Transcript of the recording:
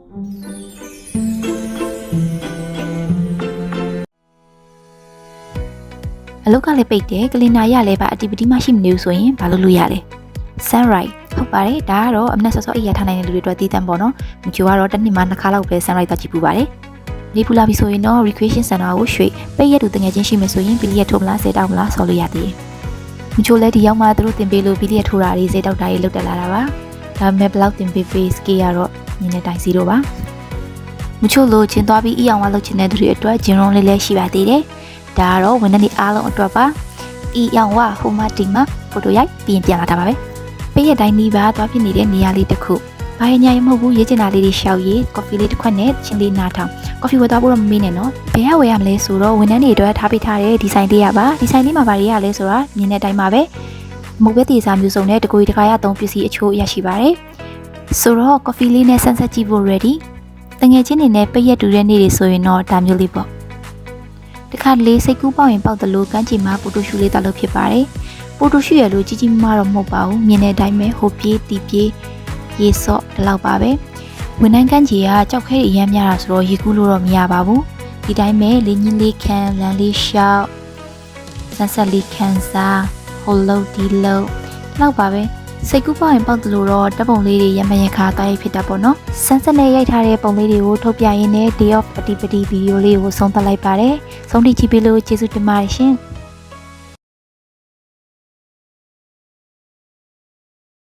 အလုတ်ကလည်းပိတ်တယ်ကလင်နာရလည်းပါအတီပတိမရှိမနေဘူးဆိုရင်ဘာလုပ်လို့ရလဲ sunrise ဟုတ်ပါတယ်ဒါကတော့အမနက်စောစောအိပ်ရထားနိုင်တဲ့လူတွေအတွက်တည်တံ့ပေါ့နော်မချိုကတော့တစ်နှစ်မှ2ခါလောက်ပဲ sunrise သွားကြည့်ပူပါတယ်နေပူလာပြီဆိုရင်တော့ recreation center ကိုရွှေ့ပိတ်ရက်တူတငယ်ချင်းရှိမယ်ဆိုရင်ဘီလီယက်ထိုးမလား10တောက်မလားဆော်လို့ရသေးတယ်မချိုလည်းဒီရောက်မှသူတို့တင်ပေးလို့ဘီလီယက်ထိုးတာတွေ10တောက်တာတွေလုတ်တက်လာတာပါဒါပေမဲ့ဘလောက်တင်ပေးပေး scale ကတော့ညနေတိုင်း0ပါမချိုလို့ကျင်သွားပြီးအီအောင်ဝါလုတ်ချင်တဲ့သူတွေအတွက်ဂျင်ရုံးလေးလည်းရှိပါသေးတယ်ဒါကတော့ဝန်ထမ်းတွေအားလုံးအတွက်ပါအီအောင်ဝါဟိုမတင်မှာဖိုတိုရိုက်ပြီးရင်ပြန်လာတာပါပဲပိတ်ရက်တိုင်းနီးပါသွားဖြစ်နေတဲ့နေရာလေးတစ်ခုဘာရညာရမဟုတ်ဘူးရေးချင်တာလေးတွေရှောက်ရေးကော်ဖီလေးတစ်ခွက်နဲ့ချင်းလေးနားထောင်ကော်ဖီဝယ်သွားဖို့တော့မမေ့နဲ့နော်ဘယ်ကဝယ်ရမလဲဆိုတော့ဝန်ထမ်းတွေအတွက်ထားပေးထားတဲ့ဒီဇိုင်းလေးရပါဒီဇိုင်းလေးမှာဘာတွေရလဲဆိုတာမြင်တဲ့အတိုင်းပါပဲမုတ်ပဲတီစာမျိုးစုံနဲ့တကူတခါရသုံးပစ္စည်းအချို့ရရှိပါတယ်ဆိုတော့ကော်ဖီလေးနဲ့ဆန်းဆက်ကြည့်ဖို့ ready တငယ်ချင်းတွေနဲ့ပိတ်ရက်တူတဲ့နေ့တွေဆိုရင်တော့ဒါမျိုးလေးပေါ့တခါလေးစိတ်ကူးပေါက်ရင်ပေါက်တယ်လို့ကန်းချီမှာပိုတိုရှူလေးတောက်လို့ဖြစ်ပါတယ်ပိုတိုရှူရလို့ကြီးကြီးမားတော့မဟုတ်ပါဘူးမြင်တဲ့အတိုင်းပဲဟိုပြေးတီပြေးရေစော့ဒီလောက်ပါပဲဝန်ထမ်းကန်းကြီးကကြောက်ခဲအရမ်းများတာဆိုတော့ရေကူးလို့တော့မရပါဘူးဒီတိုင်းပဲလင်းကြီးလေးခံလမ်းလေးရှောက်ဆန်းဆက်လေးခံစားဟိုလုံးဒီလုံးဒီလောက်ပါပဲစိတ်ကူးပေါက်ရင်ပေါက်တယ်လို့တော့တပ်ပုံလေးတွေရမရခါတိုင်းဖြစ်တာပေါ့နော်ဆန်းဆက်နဲ့ရိုက်ထားတဲ့ပုံလေးတွေကိုထုတ်ပြရင်းနဲ့ day of ပတိပတိဗီဒီယိုလေးကိုဆုံးသတ်လိုက်ပါတယ်ဆုံးထိကြည့်ပေးလို့ကျေးဇူးတင်ပါတယ်ရှင်